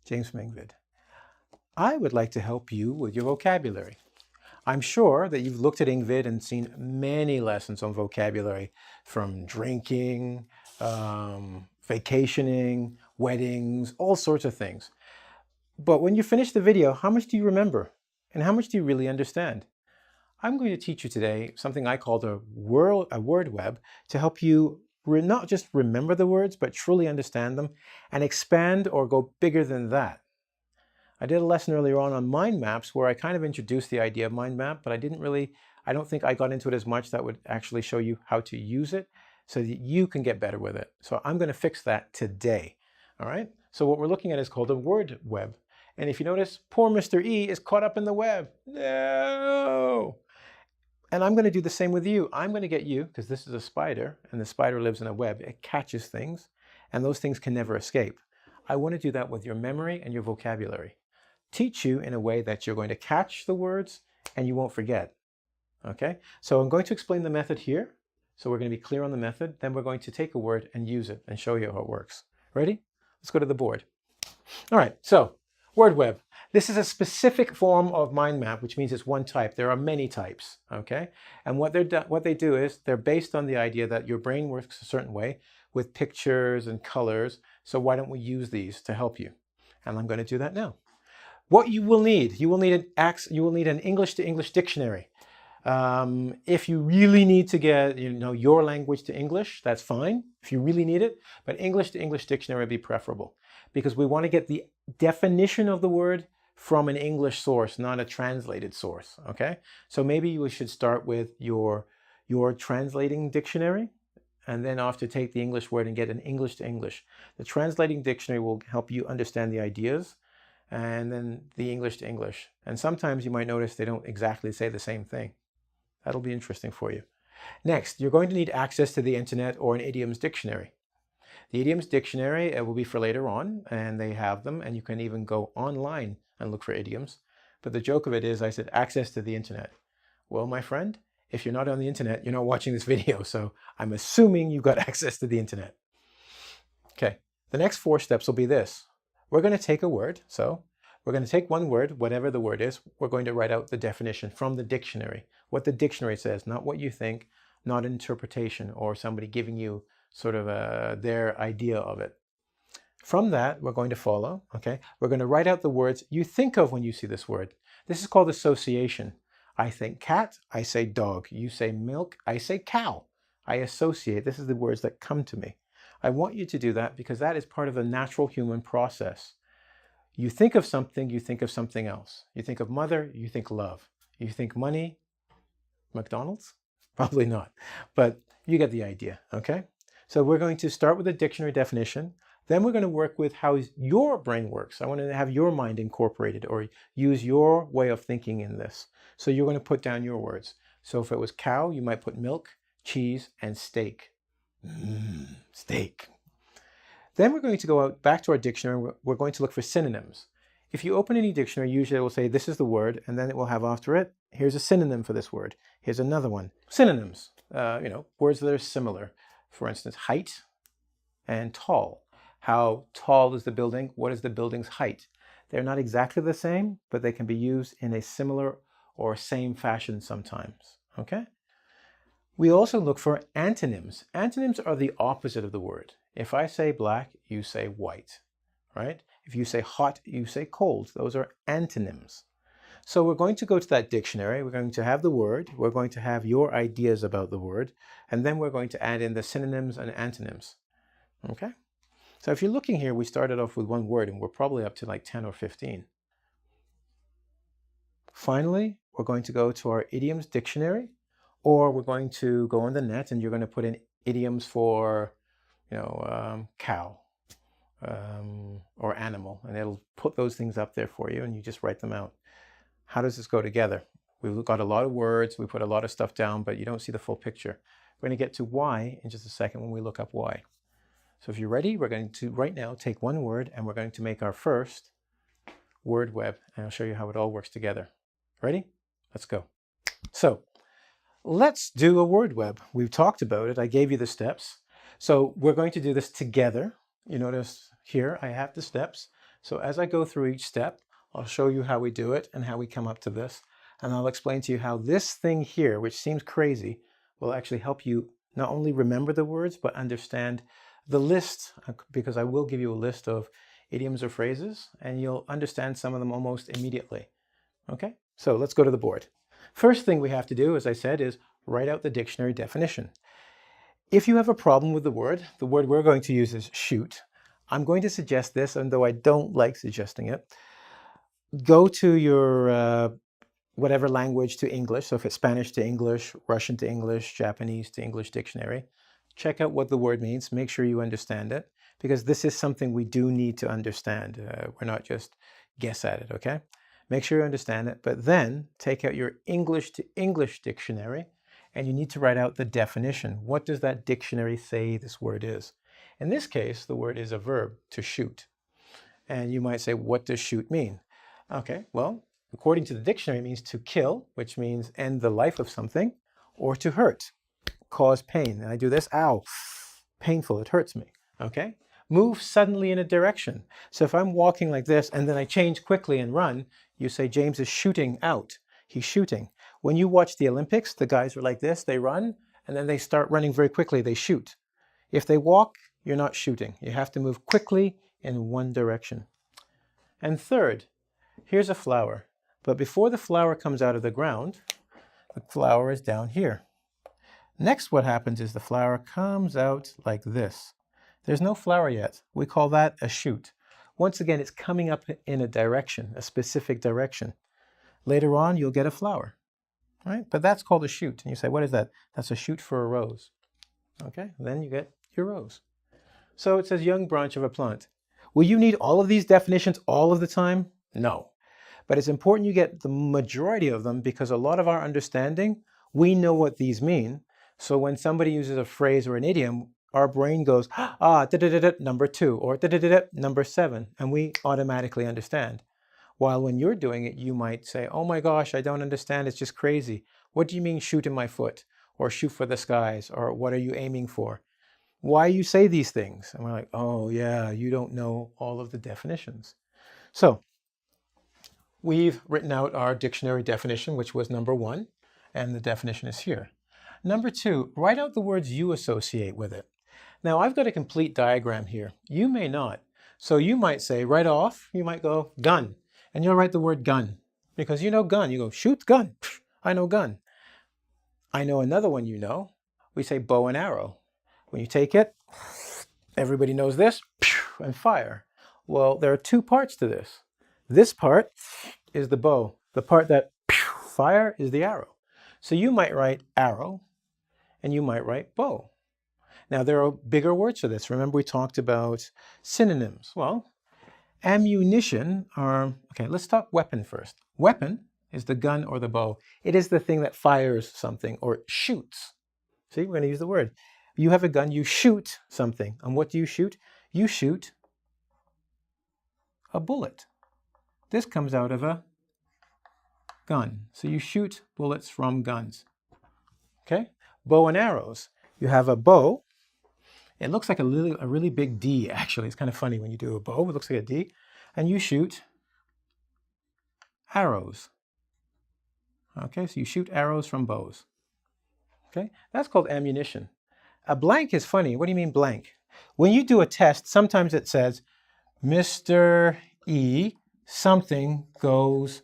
James Mingvid. I would like to help you with your vocabulary. I'm sure that you've looked at Ingvid and seen many lessons on vocabulary, from drinking, vacationing, weddings, all sorts of things. But when you finish the video, how much do you remember? And how much do you really understand? I'm going to teach you today something I call a word web to help you not just remember the words, but truly understand them and expand or go bigger than that. I did a lesson earlier on mind maps where I kind of introduced the idea of mind map, but I don't think I got into it as much. That would actually show you how to use it so that you can get better with it. So I'm going to fix that today. All right. So what we're looking at is called a word web. And if you notice, poor Mr. E is caught up in the web. No. And I'm going to do the same with you. I'm going to get you, because this is a spider, and the spider lives in a web. It catches things, and those things can never escape. I want to do that with your memory and your vocabulary. Teach you in a way that you're going to catch the words and you won't forget. Okay, so I'm going to explain the method here. So we're going to be clear on the method. Then we're going to take a word and use it and show you how it works. Ready? Let's go to the board. All right, so word web. This is a specific form of mind map, which means it's one type. There are many types, okay? And what they do is they're based on the idea that your brain works a certain way with pictures and colors. So why don't we use these to help you? And I'm going to do that now. What you will need an English to English dictionary. If you really need to get your language to English, that's fine if you really need it, but English to English dictionary would be preferable because we want to get the definition of the word from an English source, not a translated source. Okay, so maybe we should start with your translating dictionary, and then off to take the English word and get an English to English. The translating dictionary will help you understand the ideas, and then the English to English. And sometimes you might notice they don't exactly say the same thing. That'll be interesting for you. Next, you're going to need access to the internet or an idioms dictionary. The idioms dictionary will be for later on, and they have them, and you can even go online and look for idioms. But the joke of it is I said access to the internet. Well, my friend, if you're not on the internet, you're not watching this video, so I'm assuming you've got access to the internet. Okay, the next 4 steps will be this. We're going to take a word, so we're going to take one word, whatever the word is, we're going to write out the definition from the dictionary, what the dictionary says, not what you think, not an interpretation or somebody giving you sort of their idea of it. From that, we're going to follow, okay? We're going to write out the words you think of when you see this word. This is called association. I think cat, I say dog. You say milk, I say cow. I associate. This is the words that come to me. I want you to do that because that is part of the natural human process. You think of something, you think of something else. You think of mother, you think love. You think money, McDonald's? Probably not, but you get the idea, okay? So we're going to start with a dictionary definition. Then we're going to work with how your brain works. I want to have your mind incorporated or use your way of thinking in this. So you're going to put down your words. So if it was cow, you might put milk, cheese, and steak. Steak. Then we're going to go back to our dictionary. We're going to look for synonyms. If you open any dictionary, usually it will say this is the word, and then it will have after it, here's a synonym for this word. Here's another one. Synonyms, words that are similar. For instance, height and tall. How tall is the building? What is the building's height? They're not exactly the same, but they can be used in a similar or same fashion sometimes, okay? We also look for antonyms. Antonyms are the opposite of the word. If I say black, you say white, right? If you say hot, you say cold. Those are antonyms. So we're going to go to that dictionary. We're going to have the word. We're going to have your ideas about the word. And then we're going to add in the synonyms and antonyms, okay? So if you're looking here, we started off with one word, and we're probably up to like 10 or 15. Finally, we're going to go to our idioms dictionary. Or we're going to go on the net and you're going to put in idioms for, cow or animal, and it'll put those things up there for you and you just write them out. How does this go together? We've got a lot of words, we put a lot of stuff down, but you don't see the full picture. We're going to get to why in just a second when we look up why. So if you're ready, we're going to right now take one word and we're going to make our first word web, and I'll show you how it all works together. Ready? Let's go. So let's do a word web. We've talked about it. I gave you the steps. So we're going to do this together. You notice here I have the steps. So as I go through each step, I'll show you how we do it and how we come up to this. And I'll explain to you how this thing here, which seems crazy, will actually help you not only remember the words, but understand the list, because I will give you a list of idioms or phrases, and you'll understand some of them almost immediately. Okay, so let's go to the board. First thing we have to do, as I said, is write out the dictionary definition. If you have a problem with the word we're going to use is shoot. I'm going to suggest this, and though I don't like suggesting it, go to your whatever language to English. So if it's Spanish to English, Russian to English, Japanese to English dictionary, check out what the word means. Make sure you understand it, because this is something we do need to understand. We're not just guess at it, okay? Make sure you understand it, but then take out your English to English dictionary, and you need to write out the definition. What does that dictionary say this word is? In this case, the word is a verb, to shoot. And you might say, what does shoot mean? Okay, well, according to the dictionary, it means to kill, which means end the life of something, or to hurt, cause pain. And I do this, ow, painful, it hurts me, okay? Move suddenly in a direction. So if I'm walking like this and then I change quickly and run, you say James is shooting out. He's shooting. When you watch the Olympics, the guys are like this, they run, and then they start running very quickly, they shoot. If they walk, you're not shooting. You have to move quickly in one direction. And third, here's a flower. But before the flower comes out of the ground, the flower is down here. Next, what happens is the flower comes out like this. There's no flower yet. We call that a shoot. Once again, it's coming up in a direction, a specific direction. Later on, you'll get a flower, right? But that's called a shoot. And you say, what is that? That's a shoot for a rose. Okay, then you get your rose. So it says young branch of a plant. Will you need all of these definitions all of the time? No. But it's important you get the majority of them, because a lot of our understanding, we know what these mean. So when somebody uses a phrase or an idiom, our brain goes, number 2, or number 7, and we automatically understand. While when you're doing it, you might say, oh my gosh, I don't understand, it's just crazy. What do you mean shoot in my foot? Or shoot for the skies? Or what are you aiming for? Why you say these things? And we're like, oh yeah, you don't know all of the definitions. So we've written out our dictionary definition, which was number 1, and the definition is here. Number 2, write out the words you associate with it. Now I've got a complete diagram here. You may not. So you might say right off, you might go gun, and you'll write the word gun, because you know gun. You go shoot gun. I know gun. I know another one you know. We say bow and arrow. When you take it, everybody knows this, and fire. Well, there are 2 parts to this. This part is the bow. The part that fire is the arrow. So you might write arrow, and you might write bow. Now there are bigger words for this. Remember we talked about synonyms. Well, ammunition are, okay, let's talk weapon first. Weapon is the gun or the bow. It is the thing that fires something or shoots. See, we're going to use the word. You have a gun, you shoot something. And what do you shoot? You shoot a bullet. This comes out of a gun. So you shoot bullets from guns. Okay? Bow and arrows. You have a bow. It looks like a really big D, actually. It's kind of funny when you do a bow. It looks like a D. And you shoot arrows. Okay, so you shoot arrows from bows. Okay, that's called ammunition. A blank is funny. What do you mean blank? When you do a test, sometimes it says, Mr. E, something goes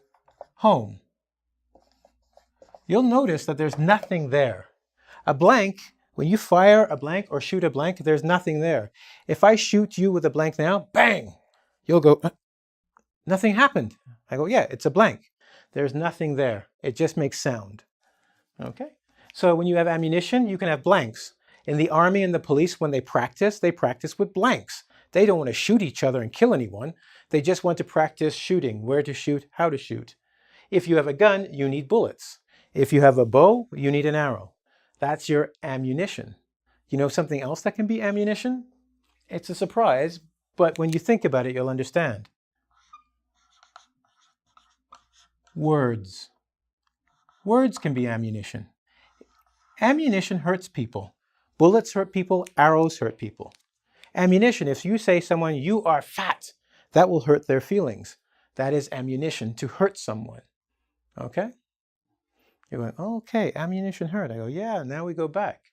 home. You'll notice that there's nothing there. A blank, when you fire a blank or shoot a blank, there's nothing there. If I shoot you with a blank now, bang, you'll go, nothing happened. I go, yeah, it's a blank. There's nothing there. It just makes sound. Okay? So when you have ammunition, you can have blanks. In the army and the police, when they practice with blanks. They don't want to shoot each other and kill anyone. They just want to practice shooting, where to shoot, how to shoot. If you have a gun, you need bullets. If you have a bow, you need an arrow. That's your ammunition. You know something else that can be ammunition? It's a surprise, but when you think about it, you'll understand. Words. Words can be ammunition. Ammunition hurts people. Bullets hurt people, arrows hurt people. Ammunition, if you say someone, you are fat, that will hurt their feelings. That is ammunition to hurt someone. Okay? You're going, oh, okay, ammunition hurt. I go, yeah, now we go back.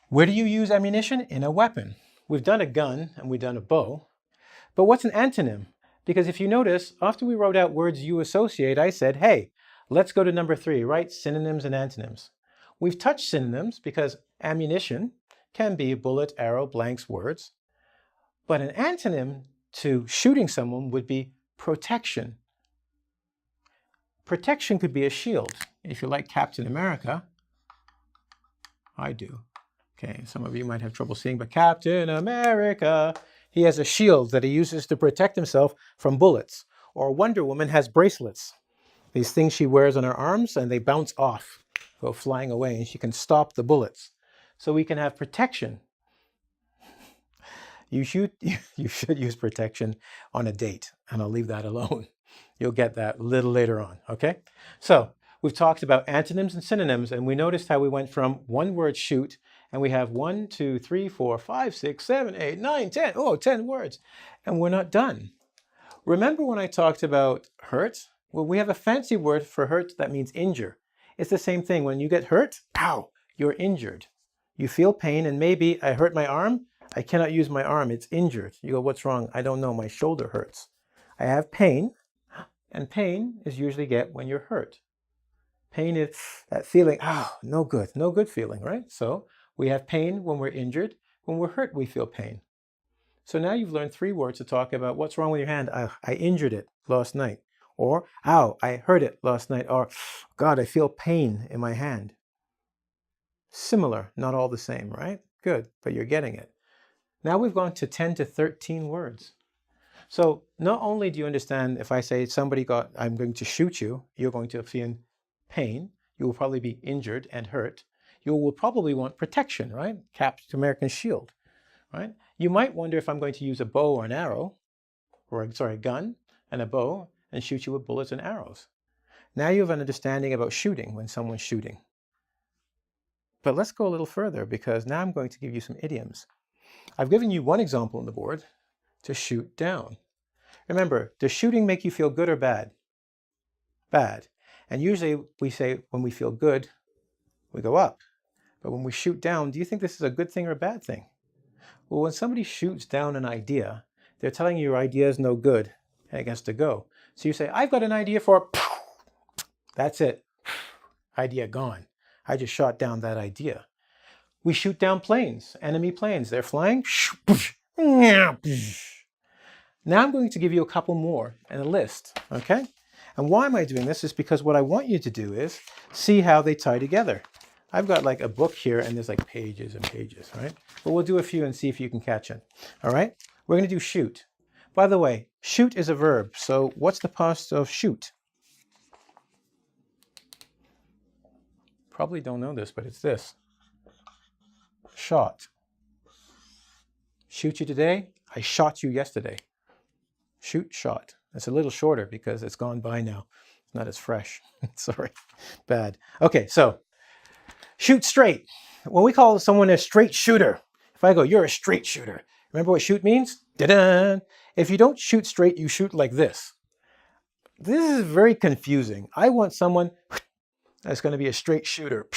Where do you use ammunition? In a weapon. We've done a gun and we've done a bow. But what's an antonym? Because if you notice, after we wrote out words you associate, I said, hey, let's go to number 3, right? Synonyms and antonyms. We've touched synonyms because ammunition can be bullet, arrow, blanks, words. But an antonym to shooting someone would be protection. Protection could be a shield. If you like Captain America, I do. Okay, some of you might have trouble seeing, but Captain America, he has a shield that he uses to protect himself from bullets. Or Wonder Woman has bracelets. These things she wears on her arms and they bounce off, go flying away, and she can stop the bullets. So we can have protection. You should use protection on a date, and I'll leave that alone. You'll get that a little later on, okay? So we've talked about antonyms and synonyms, and we noticed how we went from one word shoot, and we have 1, 2, 3, 4, 5, 6, 7, 8, 9, 10. Oh, 10 words. And we're not done. Remember when I talked about hurt? Well, we have a fancy word for hurt that means injure. It's the same thing. When you get hurt, ow, you're injured. You feel pain, and maybe I hurt my arm. I cannot use my arm. It's injured. You go, what's wrong? I don't know. My shoulder hurts. I have pain, and pain is usually get when you're hurt. Pain is that feeling, no good feeling, right? So we have pain when we're injured. When we're hurt, we feel pain. So now you've learned 3 words to talk about what's wrong with your hand. I injured it last night. Or, ow, I hurt it last night. Or, God, I feel pain in my hand. Similar, not all the same, right? Good, but you're getting it. Now we've gone to 10 to 13 words. So not only do you understand if I say I'm going to shoot you, you're going to feel pain. You will probably be injured and hurt. You will probably want protection, right? Captain American shield, right? You might wonder if I'm going to use a bow or an arrow, a gun and a bow and shoot you with bullets and arrows. Now you have an understanding about shooting when someone's shooting. But let's go a little further because now I'm going to give you some idioms. I've given you one example on the board, to shoot down. Remember, does shooting make you feel good or bad? Bad. And usually we say when we feel good, we go up. But when we shoot down, do you think this is a good thing or a bad thing? Well, when somebody shoots down an idea, they're telling you your idea is no good and it gets to go. So you say, I've got an idea for, that's it. Idea gone. I just shot down that idea. We shoot down planes, enemy planes. They're flying. Now I'm going to give you a couple more and a list, okay? And why am I doing this is because what I want you to do is see how they tie together. I've got like a book here and there's like pages and pages, right? But we'll do a few and see if you can catch it, all right? We're going to do shoot. By the way, shoot is a verb. So what's the past of shoot? Probably don't know this, but it's this. Shot. Shoot you today, I shot you yesterday. Shoot, shot. It's a little shorter because it's gone by now. It's not as fresh. Sorry, bad. Okay, so shoot straight. When we call someone a straight shooter, if I go, you're a straight shooter. Remember what shoot means? Da-da! If you don't shoot straight, you shoot like this. This is very confusing. I want someone that's going to be a straight shooter.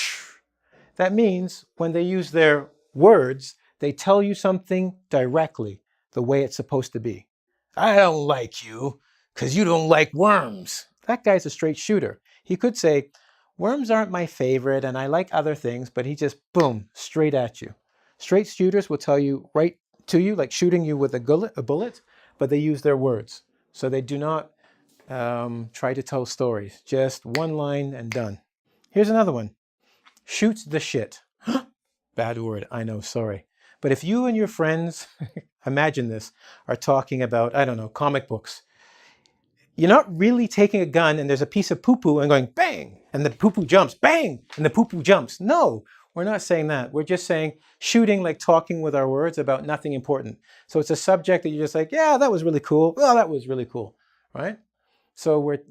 That means when they use their words, they tell you something directly, the way it's supposed to be. I don't like you because you don't like worms. That guy's a straight shooter. He could say, worms aren't my favorite and I like other things, but he just, boom, straight at you. Straight shooters will tell you right to you, like shooting you with a bullet, but they use their words. So they do not try to tell stories. Just one line and done. Here's another one. Shoots the shit. Bad word, I know, sorry. But if you and your friends, imagine this, are talking about, I don't know, comic books, you're not really taking a gun and there's a piece of poo-poo and going bang, and the poo-poo jumps, bang, and the poo-poo jumps. No, we're not saying that. We're just saying shooting, like talking with our words about nothing important. So it's a subject that you're just like, yeah, that was really cool. Well, that was really cool, right? So we're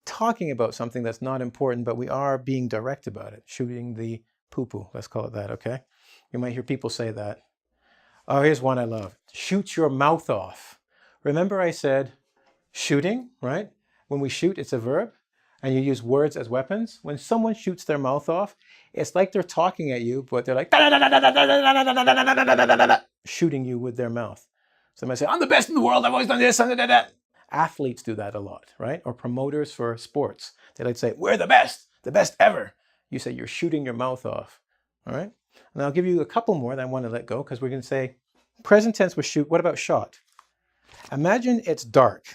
talking about something that's not important, but we are being direct about it. Shooting the poo-poo, let's call it that, okay? You might hear people say that. Oh, here's one I love. Shoot your mouth off. Remember I said shooting, right? When we shoot, it's a verb, and you use words as weapons. When someone shoots their mouth off, it's like they're talking at you, but they're like shooting you with their mouth. So they might say, I'm the best in the world, I've always done this, Athletes do that a lot, right? Or promoters for sports. They like to say, we're the best ever. You say you're shooting your mouth off, all right? And I'll give you a couple more that I want to let go because we're going to say present tense with shoot. What about shot? Imagine it's dark.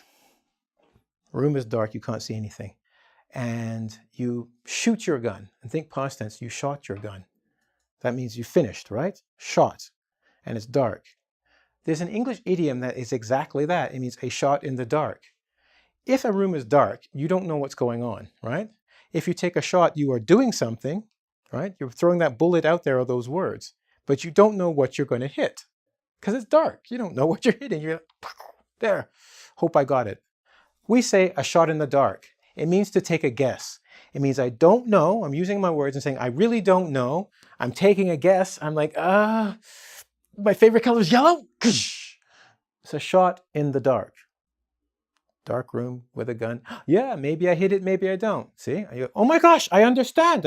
The room is dark, you can't see anything. And you shoot your gun. And think past tense, you shot your gun. That means you finished, right? Shot. And it's dark. There's an English idiom that is exactly that. It means a shot in the dark. If a room is dark, you don't know what's going on, right? If you take a shot, you are doing something, right? You're throwing that bullet out there, or those words, but you don't know what you're going to hit because it's dark. You don't know what you're hitting. You're like, there, hope I got it. We say a shot in the dark. It means to take a guess. It means I don't know. I'm using my words and saying, I really don't know. I'm taking a guess. I'm like, my favorite color is yellow. It's a shot in the dark. Dark room with a gun. Yeah, maybe I hit it, maybe I don't. See? Oh my gosh, I understand.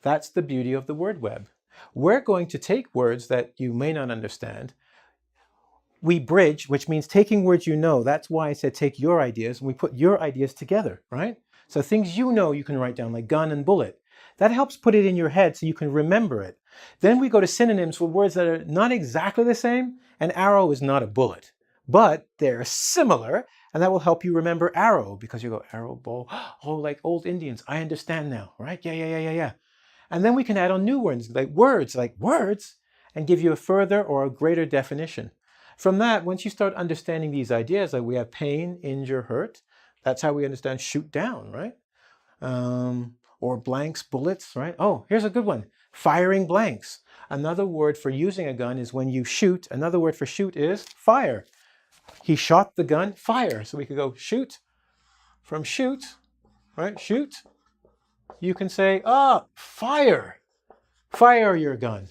That's the beauty of the word web. We're going to take words that you may not understand. We bridge, which means taking words you know. That's why I said take your ideas, and we put your ideas together, right? So things you know you can write down, like gun and bullet. That helps put it in your head so you can remember it. Then we go to synonyms for words that are not exactly the same. An arrow is not a bullet, but they're similar, and that will help you remember arrow, because you go arrow, bow, oh, like old Indians. I understand now, right? Yeah. And then we can add on new words, like words, and give you a further or a greater definition. From that, once you start understanding these ideas, like we have pain, injure, hurt, that's how we understand shoot down, right? Or blanks, bullets, right? Oh, here's a good one. Firing blanks. Another word for using a gun is when you shoot. Another word for shoot is fire. He shot the gun, fire. So we could go shoot. From shoot, right? Shoot. You can say, fire. Fire your gun.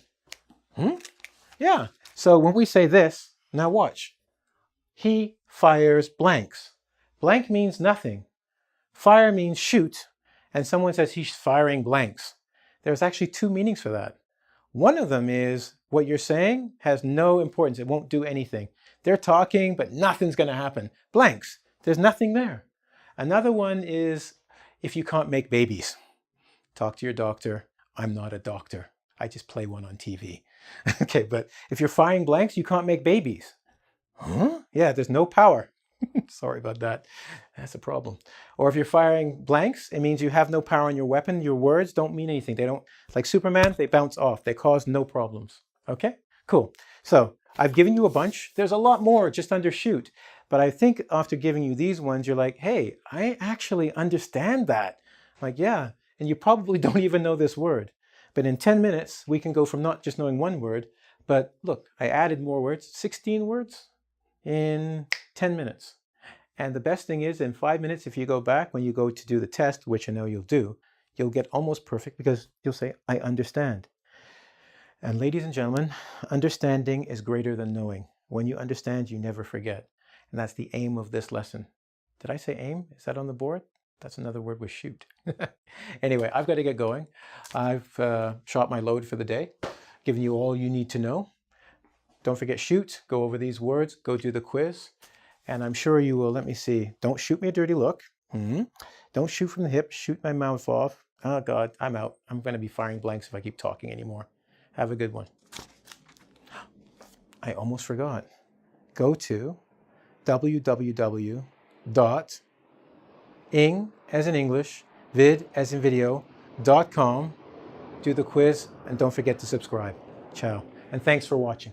Yeah. So when we say this, now watch. He fires blanks. Blank means nothing. Fire means shoot. And someone says he's firing blanks. There's actually two meanings for that. One of them is what you're saying has no importance. It won't do anything. They're talking, but nothing's going to happen. Blanks. There's nothing there. Another one is if you can't make babies. Talk to your doctor. I'm not a doctor. I just play one on TV. Okay, but if you're firing blanks, you can't make babies. Yeah, there's no power. Sorry about that. That's a problem. Or if you're firing blanks, it means you have no power on your weapon. Your words don't mean anything. They don't, like Superman, they bounce off. They cause no problems. Okay, cool. So I've given you a bunch. There's a lot more just under shoot. But I think after giving you these ones, you're like, hey, I actually understand that. Like, yeah, and you probably don't even know this word. But in 10 minutes, we can go from not just knowing one word, but look, I added more words, 16 words in 10 minutes. And the best thing is in 5 minutes, if you go back, when you go to do the test, which I know you'll do, you'll get almost perfect because you'll say, I understand. And ladies and gentlemen, understanding is greater than knowing. When you understand, you never forget. And that's the aim of this lesson. Did I say aim? Is that on the board? That's another word with shoot. Anyway, I've got to get going. I've shot my load for the day, given you all you need to know. Don't forget shoot, go over these words, go do the quiz. And I'm sure you will, let me see, don't shoot me a dirty look. Don't shoot from the hip, shoot my mouth off. Oh God, I'm out. I'm going to be firing blanks if I keep talking anymore. Have a good one. I almost forgot. Go to www.ing as in English, vid as in video.com. Do the quiz and don't forget to subscribe. Ciao. And thanks for watching.